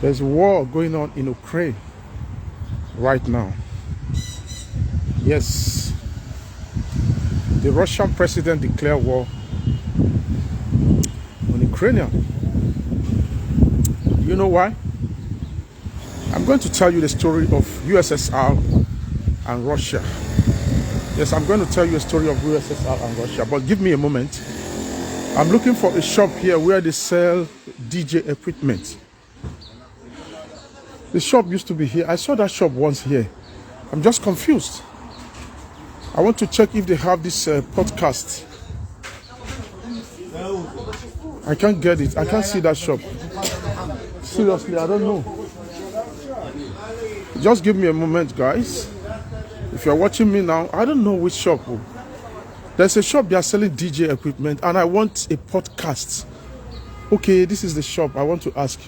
There's a war going on in Ukraine right now. Yes, the Russian president declared war on Ukraine. You know why? I'm going to tell you the story of USSR and Russia. Yes, I'm going to tell you a story of USSR and Russia, but give me a moment. I'm looking for a shop here where they sell DJ equipment. The shop used to be here. I saw that shop once here. I'm just confused. I want to check if they have this podcast. I can't get it. I can't see that shop. Seriously, I don't know. Just give me a moment, guys. If you're watching me now, I don't know which shop. There's a shop they are selling DJ equipment, and I want a podcast. Okay, this is the shop. I want to ask.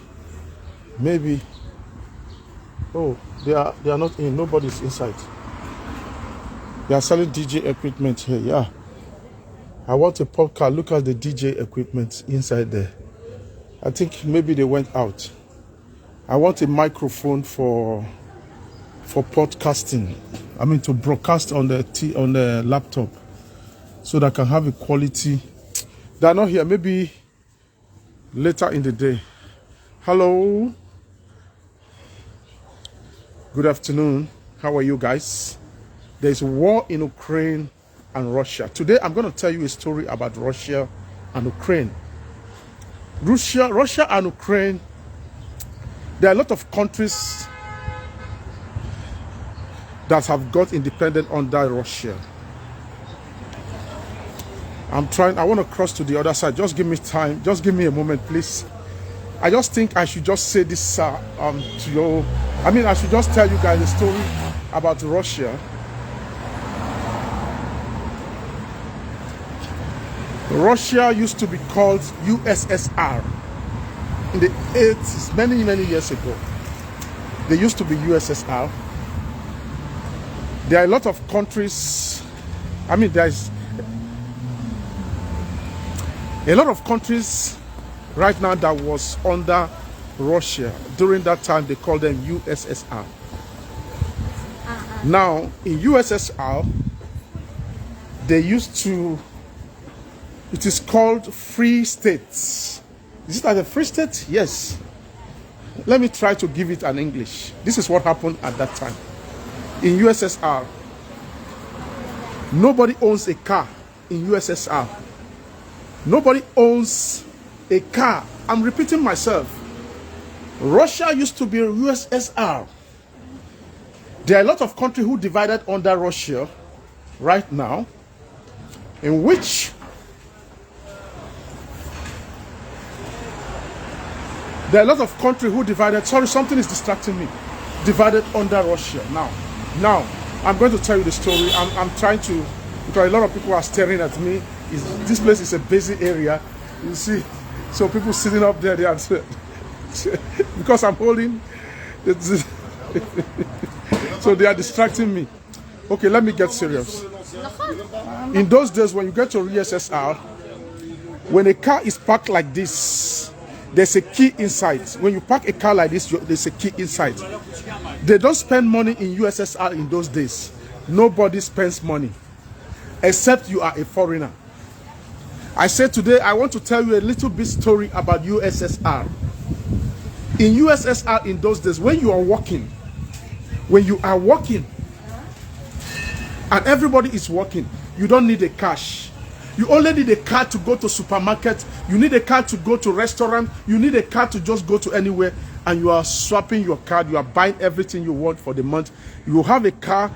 Maybe. Oh, they are not in. Nobody's inside. They are selling DJ equipment here. Yeah. I want a podcast. Look at the DJ equipment inside there. I think maybe they went out. I want a microphone for podcasting. I mean to broadcast on the laptop, so that I can have a quality. They are not here. Maybe later in the day. Hello. Good afternoon. How are you guys? There's a war in Ukraine and Russia. Today I'm going to tell you a story about Russia and Ukraine. Russia and Ukraine. There are a lot of countries that have got independent under Russia. I want to cross to the other side. Just give me time. Just give me a moment, please. I just think I should just say this to you. I mean, I should just tell you guys a story about Russia. Russia used to be called USSR in the 80s, many years ago. They used to be USSR. There are a lot of countries. I mean, there's a lot of countries right now that was under Russia. During that time, they called them USSR. Now, in USSR, they used to, it is called free states. Is it like a free state? Yes. Let me try to give it an English. This is what happened at that time. In USSR, nobody owns a car in USSR. Nobody owns a car. I'm repeating myself. Russia used to be USSR. There are a lot of countries who divided under Russia right now, in which there are a lot of countries who divided. Sorry, something is distracting me. Divided under Russia. Now, I'm going to tell you the story. I'm trying to, because a lot of people are staring at me. This place is a busy area. You see, so people sitting up there, they are because I'm holding. So they are distracting me. Okay, let me get serious. In those days, when you get to USSR, when a car is parked like this, there's a key inside. When you park a car like this, there's a key inside. They don't spend money in USSR in those days. Nobody spends money, except you are a foreigner. I said today, I want to tell you a little bit story about USSR. In USSR in those days, when you are walking, and everybody is walking, you don't need a cash. You only need a car to go to supermarket. You need a car to go to restaurant. You need a car to just go to anywhere, and you are swapping your card. You are buying everything you want for the month. You have a car,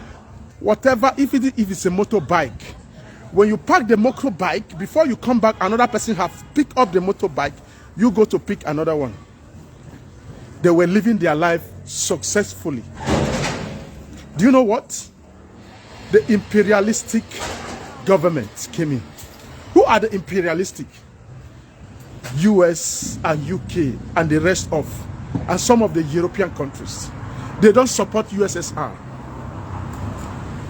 whatever. If it's a motorbike, when you park the motorbike, before you come back, another person have picked up the motorbike. You go to pick another one. They were living their life successfully. Do you know what? The imperialistic government came in. Who are the imperialistic? US and UK and the rest of, and some of the European countries. They don't support USSR.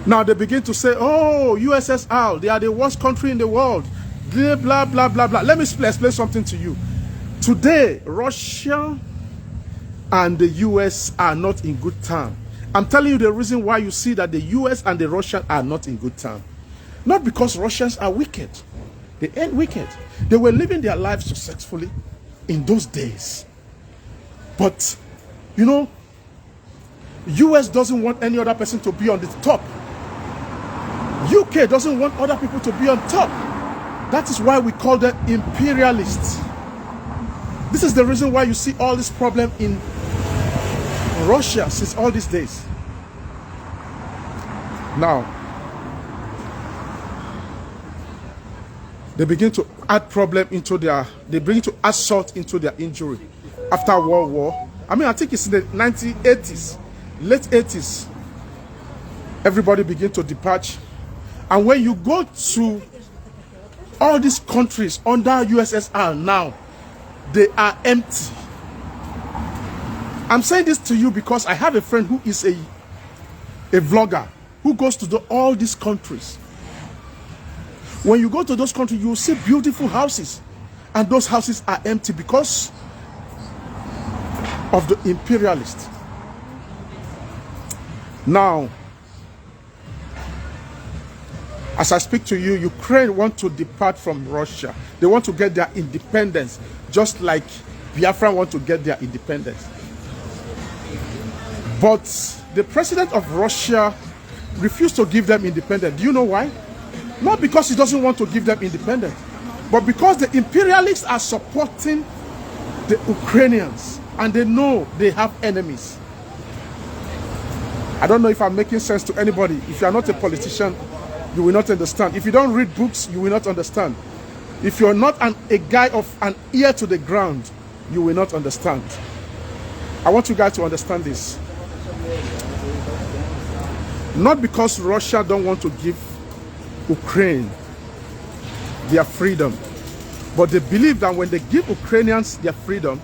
Now they begin to say, oh, USSR, they are the worst country in the world. Blah, blah, blah, blah, blah. Let me explain something to you. Today, Russia and the US are not in good terms. I'm telling you the reason why you see that the US and the Russians are not in good terms. Not because Russians are wicked. They ain't wicked. They were living their lives successfully in those days. But, you know, US doesn't want any other person to be on the top. UK doesn't want other people to be on top. That is why we call them imperialists. This is the reason why you see all this problem in Russia since all these days. Now, they begin to add problem into they bring to add salt into their injury after World War. I mean, I think it's in the 1980s, late 80s. Everybody begin to depart. And when you go to all these countries under USSR now, they are empty. I'm saying this to you because I have a friend who is a vlogger who goes to all these countries. When you go to those countries, you will see beautiful houses, and those houses are empty because of the imperialists. Now, as I speak to you, Ukraine want to depart from Russia. They want to get their independence, just like Biafra want to get their independence. But the president of Russia refused to give them independence. Do you know why? Not because he doesn't want to give them independence, but because the imperialists are supporting the Ukrainians and they know they have enemies. I don't know if I'm making sense to anybody. If you are not a politician, you will not understand. If you don't read books, you will not understand. If you're not a guy of an ear to the ground, you will not understand. I want you guys to understand this. Not because Russia don't want to give Ukraine their freedom, but they believe that when they give Ukrainians their freedom,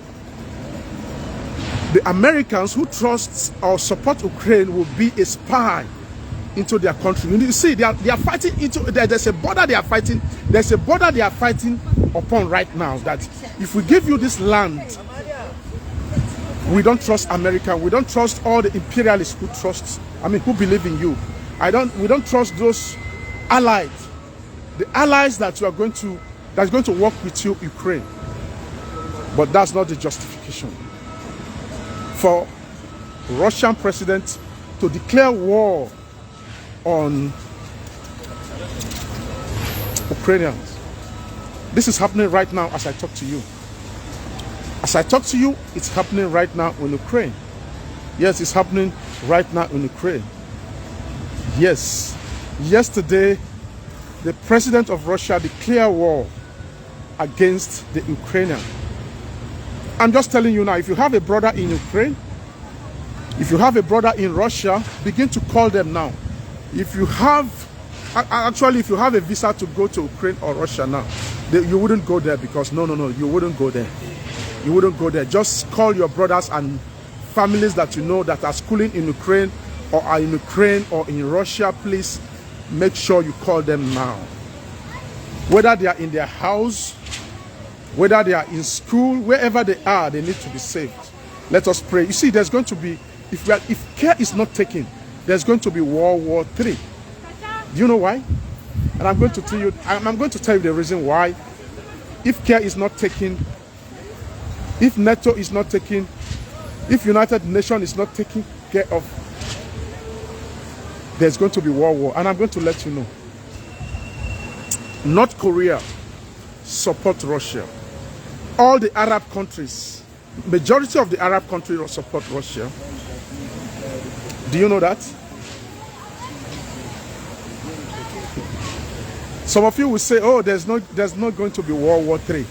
the Americans who trust or support Ukraine will be a spy into their country. You see, they are fighting into. There's a border they are fighting. There's a border they are fighting upon right now. That if we give you this land, we don't trust America. We don't trust all the imperialists who believe in you. We don't trust those allies, the allies that that's going to work with you, Ukraine. But that's not the justification for Russian president to declare war on Ukrainians. This is happening right now as I talk to you. As I talk to you, it's happening right now in Ukraine. Yes, it's happening right now in Ukraine. Yes, yesterday, the president of Russia declared war against the Ukrainians. I'm just telling you now, if you have a brother in Ukraine, if you have a brother in Russia, begin to call them now. If you have a visa to go to Ukraine or Russia now, you wouldn't go there because, no, you wouldn't go there. You wouldn't go there. Just call your brothers and families that you know that are schooling in Ukraine or are in Ukraine or in Russia. Please make sure you call them now. Whether they are in their house, whether they are in school, wherever they are, they need to be saved. Let us pray. You see, there's going to be, if care is not taken, there's going to be World War III. Do you know why? And I'm going to tell you the reason why. If care is not taken, if NATO is not taken, if United Nations is not taking care of, there's going to be World War. And I'm going to let you know. North Korea support Russia. All the Arab countries, majority of the Arab countries support Russia. Do you know that? Some of you will say, oh, there's not going to be World War III.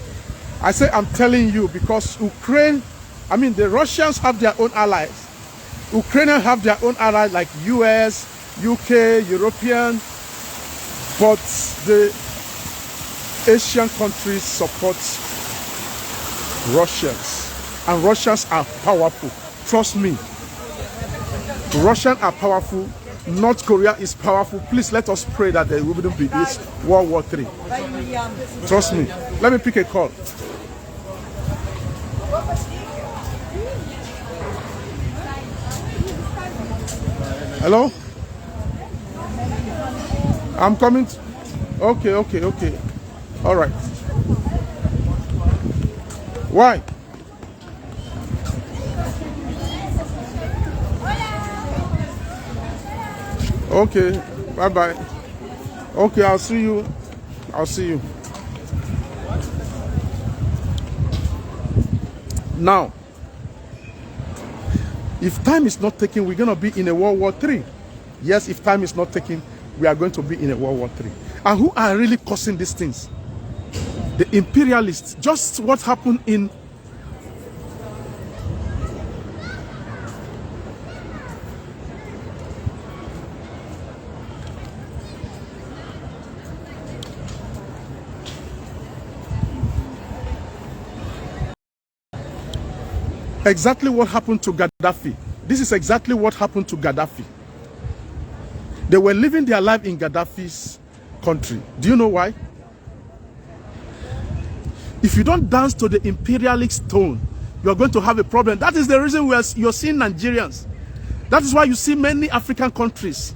I say, I'm telling you, because the Russians have their own allies. Ukrainians have their own allies like US, UK, European, but the Asian countries support Russians. And Russians are powerful. Trust me. Russians are powerful. North Korea is powerful. Please let us pray that there wouldn't be this World War III. Trust me. Let me pick a call. Hello? I'm coming. Okay, okay, okay. All right. Why? Okay. Bye-bye. Okay, I'll see you. I'll see you. Now, if time is not taken, we're going to be in a World War III. Yes, if time is not taken, we are going to be in a World War III. And who are really causing these things? The imperialists. Just what happened in exactly what happened to Gaddafi. This is exactly what happened to Gaddafi. They were living their life in Gaddafi's country. Do you know why? If you don't dance to the imperialist tone, you're going to have a problem. That is the reason you're seeing Nigerians. That is why you see many African countries.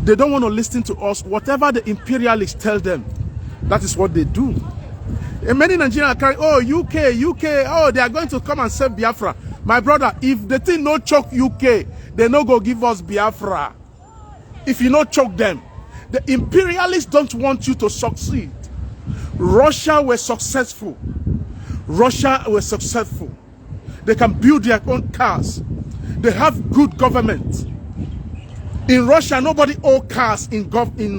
They don't want to listen to us. Whatever the imperialists tell them, that is what they do. And many Nigerians are carrying, oh, UK, oh, they are going to come and save Biafra. My brother, if the thing no choke UK, they no go give us Biafra. If you no choke them, the imperialists don't want you to succeed. Russia were successful. Russia were successful. They can build their own cars. They have good government. In Russia, nobody owned cars in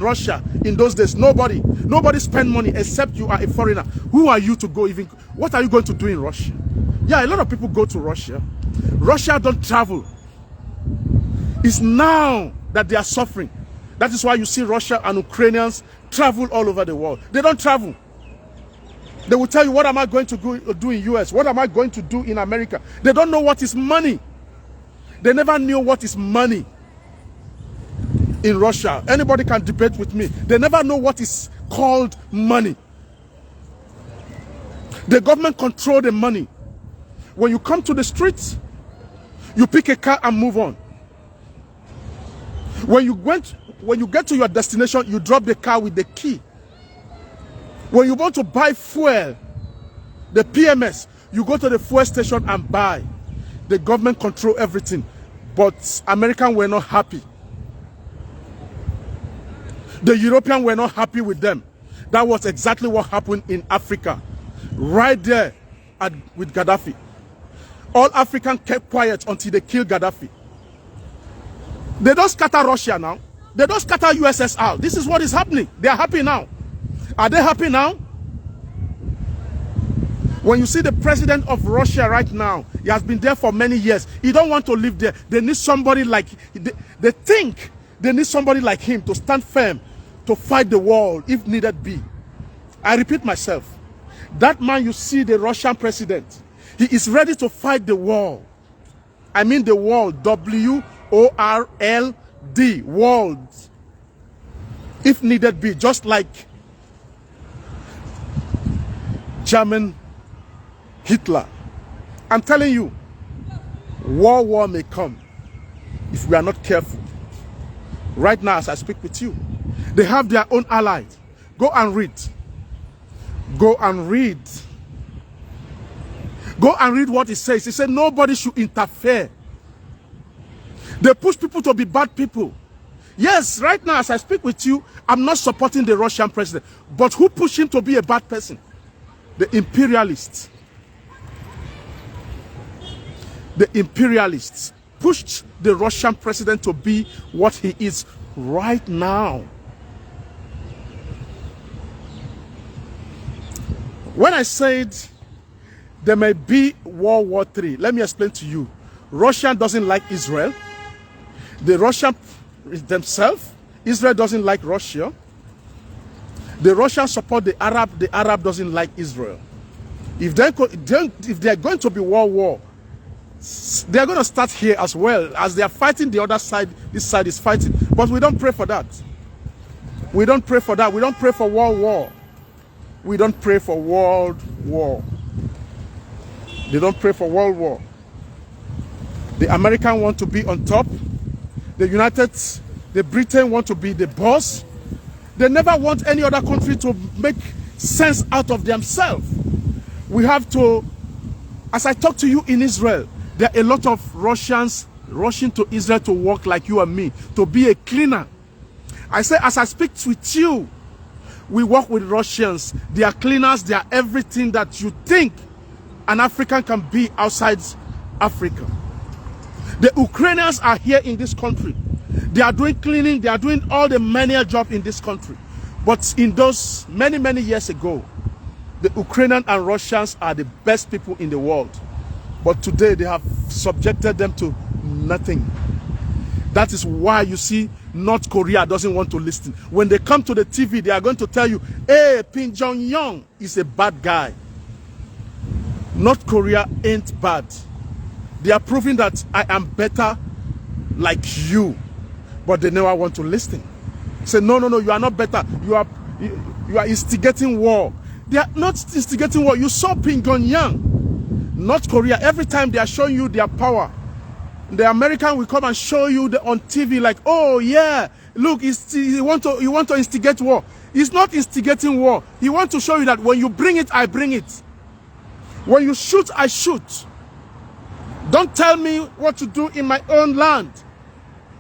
Russia in those days. Nobody spend money except you are a foreigner. Who are you to go even? What are you going to do in Russia? Yeah, a lot of people go to Russia. Russia don't travel. It's now that they are suffering. That is why you see Russia and Ukrainians travel all over the world. They don't travel. They will tell you, what am I going to do in US? What am I going to do in America? They don't know what is money. They never knew what is money in Russia. Anybody can debate with me. They never know what is called money. The government control the money. When you come to the streets, you pick a car and move on. When you get to your destination, you drop the car with the key. When you want to buy fuel, the PMS, you go to the fuel station and buy. The government control everything. But Americans were not happy. The Europeans were not happy with them. That was exactly what happened in Africa. Right there with Gaddafi. All Africans kept quiet until they killed Gaddafi. They don't scatter Russia now. They don't scatter USSR. This is what is happening. They are happy now. Are they happy now? When you see the president of Russia right now, he has been there for many years. He don't want to live there. They need somebody like, they think they need somebody like him to stand firm, to fight the war if needed be. I repeat myself. That man you see, the Russian president, he is ready to fight the war. I mean the world, W-O-R-L-D, world. If needed be, just like German Hitler. I'm telling you, war may come if we are not careful. Right now, as I speak with you, they have their own allies. Go and read. Go and read. Go and read what it says. It said nobody should interfere. They push people to be bad people. Yes, right now, as I speak with you, I'm not supporting the Russian president. But who pushed him to be a bad person? The imperialists. The imperialists pushed the Russian president to be what he is right now. When I said there may be World War III, let me explain to you. Russia doesn't like Israel. The Russians themselves, Israel doesn't like Russia. The Russians support the Arab doesn't like Israel. If they're going to be world war, they're going to start here as well. As they are fighting the other side, this side is fighting. But we don't pray for that. We don't pray for that. We don't pray for world war. We don't pray for world war. They don't pray for world war. The Americans want to be on top. the Britain want to be the boss. They never want any other country to make sense out of themselves. We have to, as I talk to you in Israel, there are a lot of Russians rushing to Israel to work like you and me, to be a cleaner. I say, as I speak with you, we work with Russians. They are cleaners. They are everything that you think an African can be outside Africa. The Ukrainians are here in this country. They are doing cleaning. They are doing all the manual job in this country. But in those many years ago, the Ukrainians and Russians are the best people in the world. But today they have subjected them to nothing. That is why you see North Korea doesn't want to listen. When they come to the TV, they are going to tell you, hey, Kim Jong-un is a bad guy. North Korea ain't bad. They are proving that I am better like you. But they never want to listen. Say, no, you are not better. You are instigating war. They are not instigating war. You saw Pyongyang, North Korea. Every time they are showing you their power, the American will come and show you on TV like, oh yeah, look, you want to instigate war. He's not instigating war. He wants to show you that when you bring it, I bring it. When you shoot, I shoot. Don't tell me what to do in my own land.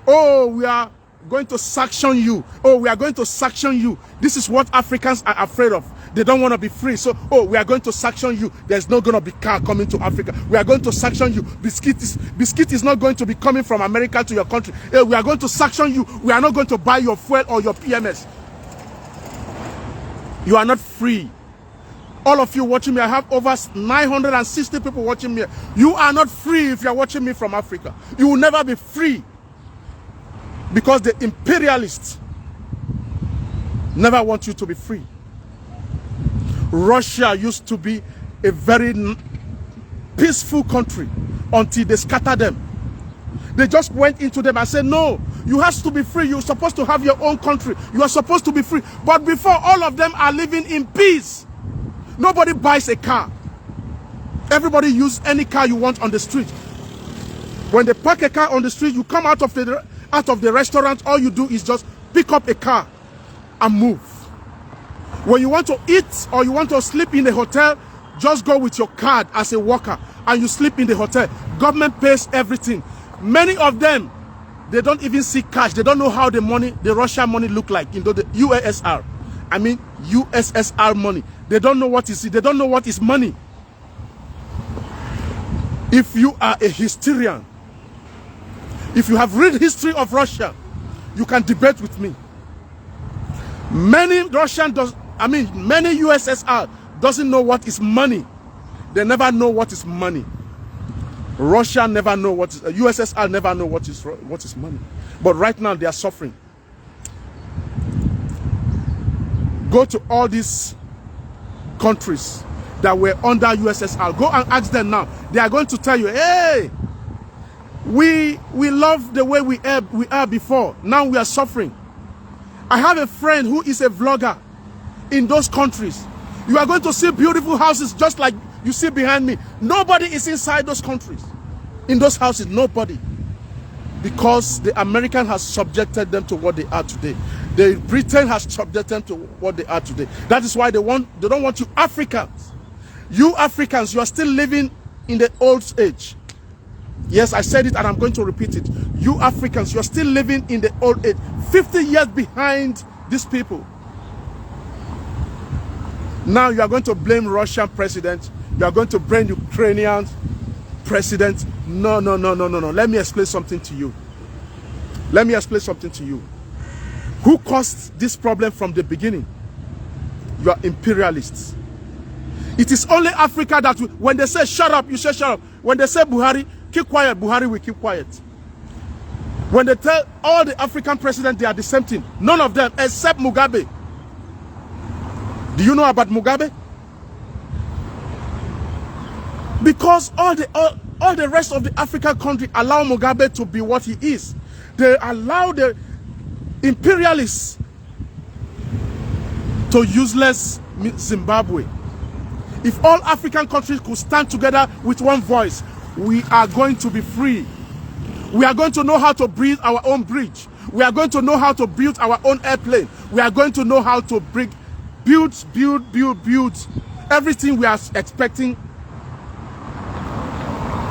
Oh, we are going to sanction you. Oh, we are going to sanction you. This is what Africans are afraid of. They don't want to be free. So, oh, we are going to sanction you. There's not going to be car coming to Africa. We are going to sanction you. Biscuit is not going to be coming from America to your country. Hey, we are going to sanction you. We are not going to buy your fuel or your PMS. You are not free. All of you watching me, I have over 960 people watching me. You are not free if you are watching me from Africa. You will never be free. Because the imperialists never want you to be free. Russia used to be a very peaceful country until they scattered them. They just went into them and said, no, you have to be free. You're supposed to have your own country. You are supposed to be free. But before, all of them are living in peace. Nobody buys a car. Everybody uses any car you want on the street. When they park a car on the street, you come out of the restaurant, all you do is just pick up a car and move. When you want to eat or you want to sleep in a hotel, just go with your card as a worker and you sleep in the hotel. Government pays everything. Many of them, they don't even see cash. They don't know how the Russian money look like in the USSR. I mean USSR money. They don't know what is it. They don't know what is money. If you are a historian, if you have read history of Russia, you can debate with me. Many USSR doesn't know what is money. They never know what is money. Russia never know what is USSR never know what is money. But right now they are suffering. Go to all these countries that were under USSR. Go and ask them now. They are going to tell you, hey, we love the way we are before. Now we are suffering. I have a friend who is a vlogger in those countries. You are going to see beautiful houses just like you see behind me. Nobody is inside those countries. In those houses, nobody. Because the American has subjected them to what they are today. The Britain has subjected them to what they are today. That is why they don't want you Africans. You Africans, you are still living in the old age. Yes, I said it and I'm going to repeat it. You Africans, you are still living in the old age. 50 years behind these people. Now you are going to blame Russian president. You are going to blame Ukrainian president. No. Let me explain something to you. Let me explain something to you. Who caused this problem from the beginning? You are imperialists. It is only Africa that when they say shut up, you say shut up. When they say Buhari, keep quiet, Buhari will keep quiet. When they tell all the African presidents they are the same thing, none of them except Mugabe. Do you know about Mugabe? Because all the rest of the African country allow Mugabe to be what he is. They allow the imperialists to useless Zimbabwe. If all African countries could stand together with one voice, we are going to be free. We are going to know how to build our own bridge. We are going to know how to build our own airplane. We are going to know how to build everything we are expecting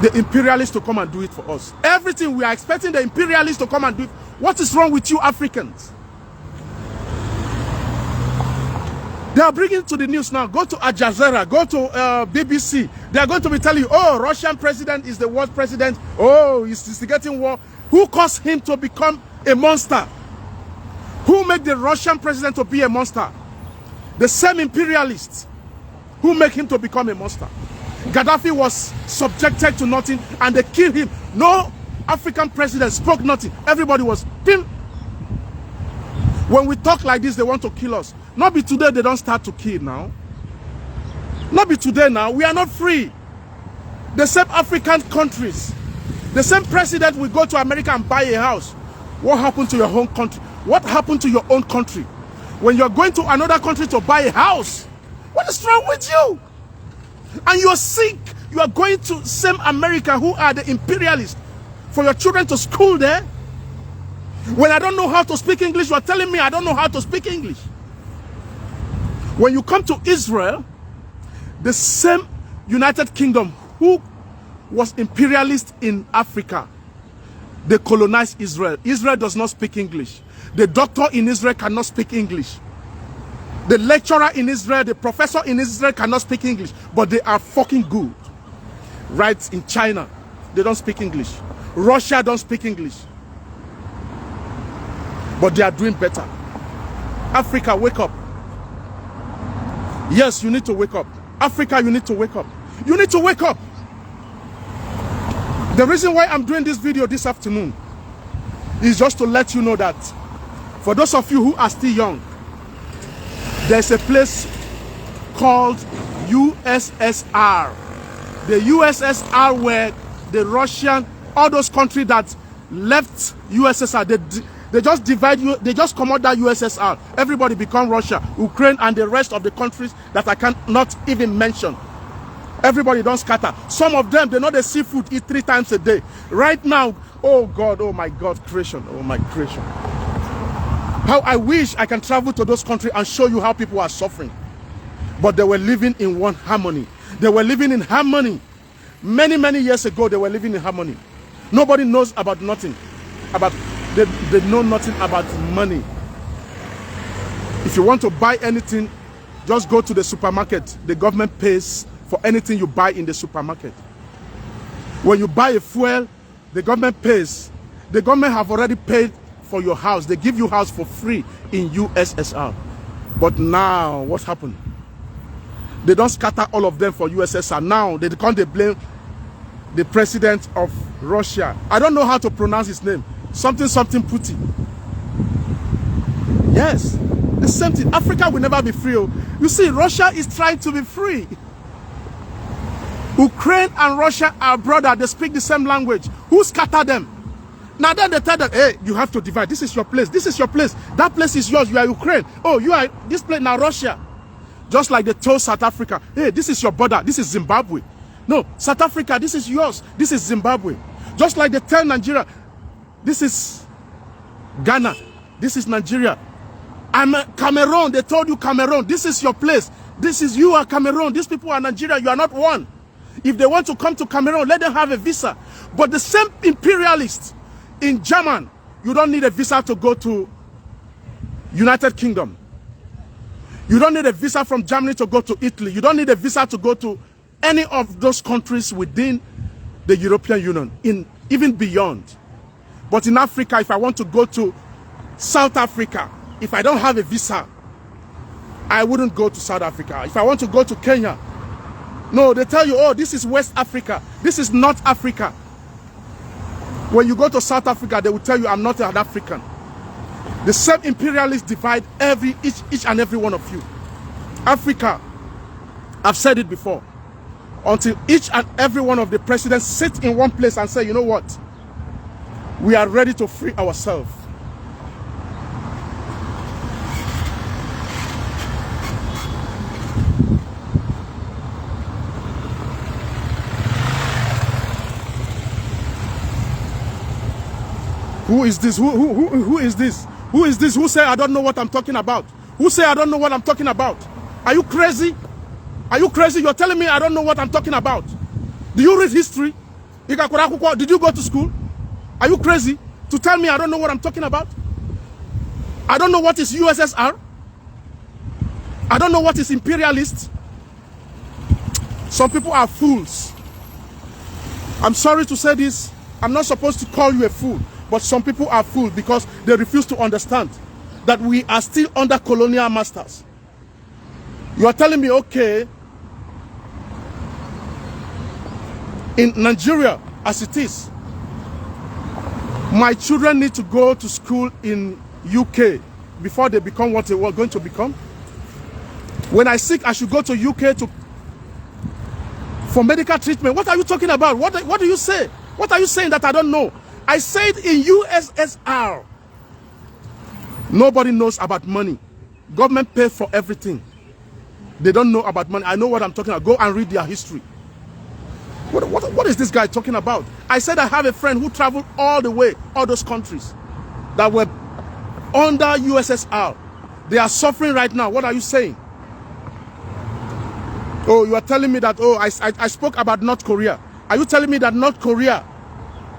the imperialists to come and do it for us. Everything we are expecting the imperialists to come and do it. What is wrong with you Africans? They are bringing to the news now. Go to Al Jazeera, go to BBC. They are going to be telling you, oh, Russian president is the worst president. Oh, he's instigating war. Who caused him to become a monster? Who made the Russian president to be a monster? The same imperialists who make him to become a monster. Gaddafi was subjected to nothing and they killed him. No African president spoke nothing. Everybody was pim. When we talk like this, they want to kill us. Not be today they don't start to kill now. Not be today now. We are not free. The same African countries, the same president will go to America and buy a house. What happened to your home country? What happened to your own country? When you're going to another country to buy a house, what is wrong with you? And you're sick. You are going to same America who are the imperialists for your children to school there. When I don't know how to speak English, you are telling me I don't know how to speak English. When you come to Israel, the same United Kingdom who was imperialist in Africa, they colonized Israel. Israel does not speak English. The doctor in Israel cannot speak English. The lecturer in Israel, the professor in Israel cannot speak English, but they are fucking good. Right in China, they don't speak English. Russia don't speak English. But they are doing better. Africa, wake up. Yes, you need to wake up. Africa, you need to wake up. You need to wake up. The reason why I'm doing this video this afternoon is just to let you know that for those of you who are still young, there's a place called USSR. The USSR where the Russian, all those countries that left USSR, they just divide you, they just come out that USSR. Everybody become Russia, Ukraine, and the rest of the countries that I cannot even mention. Everybody don't scatter. Some of them, they know the seafood eat 3 times a day. Right now, oh God, oh my God, creation, oh my creation. How I wish I can travel to those countries and show you how people are suffering. But they were living in one harmony. They were living in harmony. Many, many years ago, they were living in harmony. Nobody knows about nothing. They know nothing about money. If you want to buy anything, just go to the supermarket. The government pays for anything you buy in the supermarket. When you buy a fuel, the government pays. The government have already paid for your house. They give you house for free in USSR. But now, what happened? They don't scatter all of them for USSR. Now, they blame the president of Russia. I don't know how to pronounce his name. Something Putin. Yes, the same thing. Africa will never be free. You see, Russia is trying to be free. Ukraine and Russia are brothers. They speak the same language. Who scatter them? Now then they tell them, hey, you have to divide. This is your place. This is your place. That place is yours. You are Ukraine. Oh, you are this place now, Russia. Just like they told South Africa, hey, this is your border. This is Zimbabwe. No, South Africa, this is yours. This is Zimbabwe. Just like they tell Nigeria, this is Ghana. This is Nigeria. I'm Cameroon. They told you Cameroon. This is your place. This is you are Cameroon. These people are Nigeria. You are not one. If they want to come to Cameroon, let them have a visa. But the same imperialists in German, you don't need a visa to go to United Kingdom. You don't need a visa from Germany to go to Italy. You don't need a visa to go to any of those countries within the European Union, even beyond. But in Africa, if I want to go to South Africa, if I don't have a visa, I wouldn't go to South Africa. If I want to go to Kenya, no, they tell you, oh, this is West Africa. This is North Africa. When you go to South Africa, they will tell you, I'm not an African. The same imperialists divide each and every one of you. Africa, I've said it before, until each and every one of the presidents sit in one place and say, you know what? We are ready to free ourselves. Who is this? Who is this? Who is this? Who say I don't know what I'm talking about? Who say I don't know what I'm talking about? Are you crazy? Are you crazy? You're telling me I don't know what I'm talking about. Do you read history? Did you go to school? Are you crazy to tell me I don't know what I'm talking about? I don't know what is USSR. I don't know what is imperialist. Some people are fools. I'm sorry to say this. I'm not supposed to call you a fool, but some people are fools because they refuse to understand that we are still under colonial masters. You are telling me, okay, in Nigeria, as it is, my children need to go to school in UK before they become what they were going to become. When I sick, I should go to UK for medical treatment. What are you talking about? What do you say? What are you saying that I don't know? I said in USSR, nobody knows about money. Government pays for everything. They don't know about money. I know what I'm talking about. Go and read their history. What is this guy talking about? I said I have a friend who traveled all the way, all those countries that were under USSR. They are suffering right now. What are you saying? Oh, you are telling me that, oh, I spoke about North Korea. Are you telling me that North Korea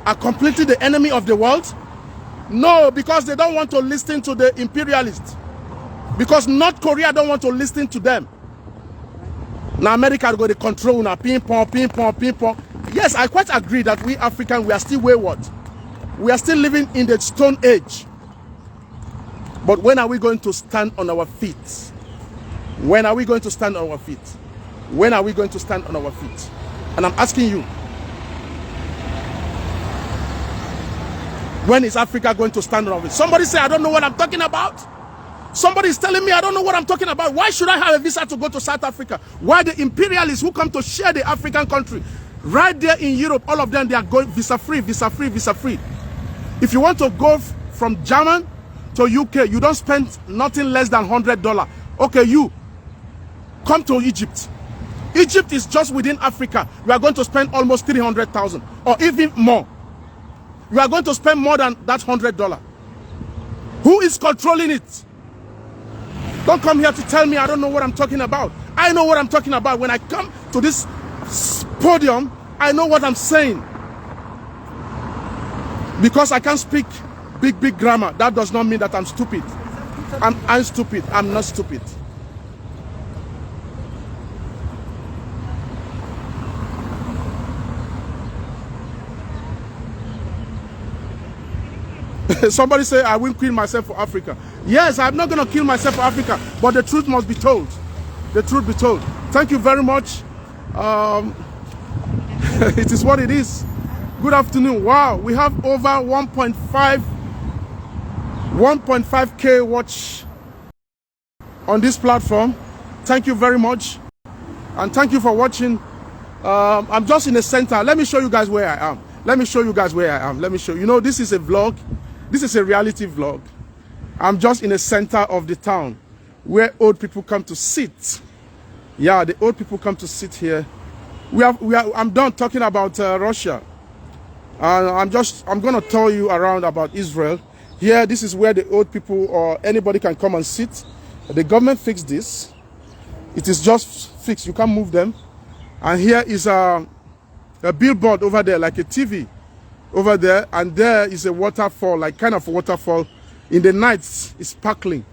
are completely the enemy of the world? No, because they don't want to listen to the imperialists. Because North Korea don't want to listen to them. Now America go to control now, ping pong, ping pong, ping pong. Yes, I quite agree that we Africans, we are still wayward. We are still living in the Stone Age. But when are we going to stand on our feet? When are we going to stand on our feet? When are we going to stand on our feet? And I'm asking you, when is Africa going to stand on our feet? Somebody say, I don't know what I'm talking about. Somebody is telling me I don't know what I'm talking about. Why should I have a visa to go to South Africa? Why the imperialists who come to share the African country, right there in Europe, all of them, they are going visa free, visa free, visa free. If you want to go from German to UK, you don't spend nothing less than $100. Okay, you come to Egypt. Egypt is just within Africa. You are going to spend almost 300,000 or even more. You are going to spend more than that $100. Who is controlling it? Don't come here to tell me I don't know what I'm talking about. I know what I'm talking about. When I come to this podium, I know what I'm saying. Because I can't speak big grammar, that does not mean that I'm stupid. I'm stupid. I'm not stupid. Somebody say I will kill myself for Africa. Yes, I'm not going to kill myself for Africa, but the truth must be told. The truth be told. Thank you very much. It is what it is. Good afternoon. Wow, we have over 1.5K watch on this platform. Thank you very much, and thank you for watching. I'm just in the center. Let me show you guys where I am. Let me show you guys where I am. Let me show you. You know, this is a vlog. This is a reality vlog. I'm just in the center of the town where old people come to sit. Yeah, the old people come to sit here. I'm done talking about Russia. I'm going to tell you around about Israel. Here, this is where the old people or anybody can come and sit. The government fixed this. It is just fixed. You can't move them. And here is a billboard over there, like a TV over there. And there is a waterfall, like kind of a waterfall. In the nights, it's sparkling.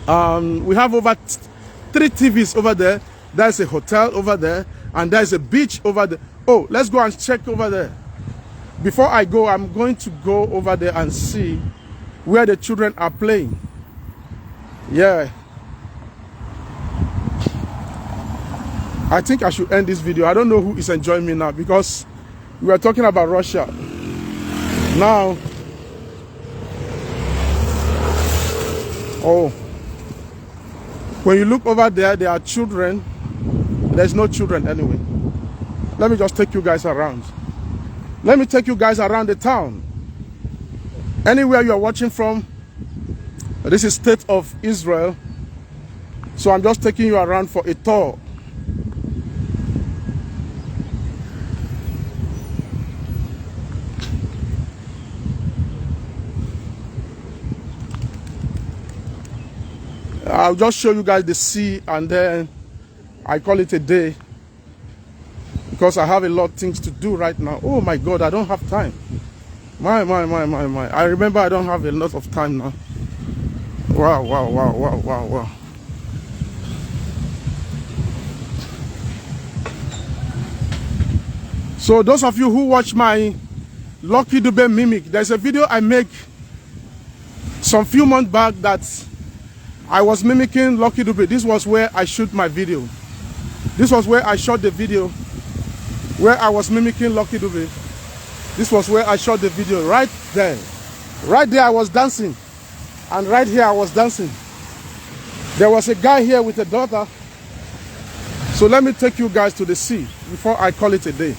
We have over 3 TVs over there. There's a hotel over there. And there's a beach over there. Oh, let's go and check over there. Before I go, I'm going to go over there and see where the children are playing. Yeah. I think I should end this video. I don't know who is enjoying me now because we are talking about Russia. Now, oh, when you look over there, there are children. There's no children anyway. Let me just take you guys around. Let me take you guys around the town. Anywhere you are watching from, this is State of Israel. So I'm just taking you around for a tour. I'll just show you guys the sea and then I call it a day because I have a lot of things to do right now. Oh my God, I don't have time. My. I remember I don't have a lot of time now. Wow. So those of you who watch my Lucky Dube mimic, there's a video I make some few months back that I was mimicking Lucky Dube. This was where I shoot my video. This was where I shot the video where I was mimicking Lucky Dube. This was where I shot the video, right there. Right there I was dancing. And right here I was dancing. There was a guy here with a daughter. So let me take you guys to the sea before I call it a day.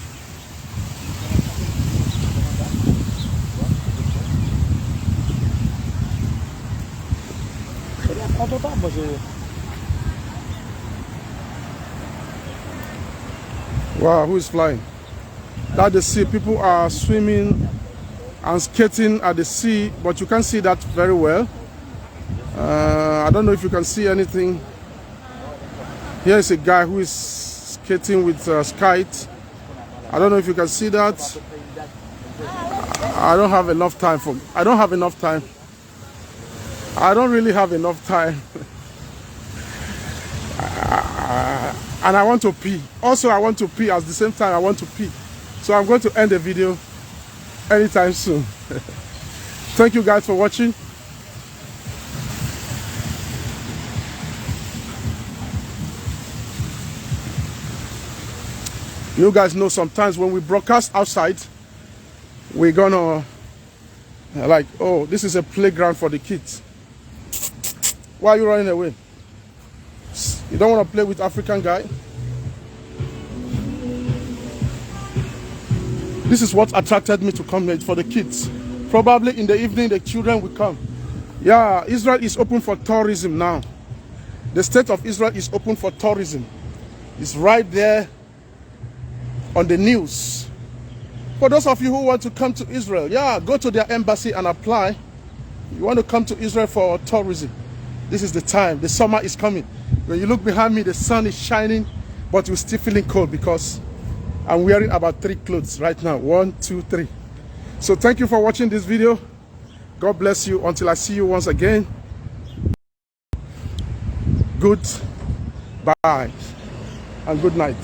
Wow, who is flying? That's the sea. People are swimming and skating at the sea, but you can't see that very well. I don't know if you can see anything. Here is a guy who is skating with a kite. I don't know if you can see that. I don't have enough time for. I don't have enough time. I don't really have enough time. And I want to pee. Also, I want to pee at the same time. I want to pee. So I'm going to end the video anytime soon. Thank you guys for watching. You guys know sometimes when we broadcast outside, we're gonna like, oh, this is a playground for the kids. Why are you running away? You don't want to play with African guy? This is what attracted me to come here, for the kids. Probably in the evening the children will come. Yeah, Israel is open for tourism now. The state of Israel is open for tourism. It's right there on the news. For those of you who want to come to Israel, yeah, go to their embassy and apply. You want to come to Israel for tourism. This is the time. The summer is coming. When you look behind me, the sun is shining, but you're still feeling cold because I'm wearing about 3 clothes right now. 1, 2, 3. So thank you for watching this video. God bless you until I see you once again. Good bye and good night.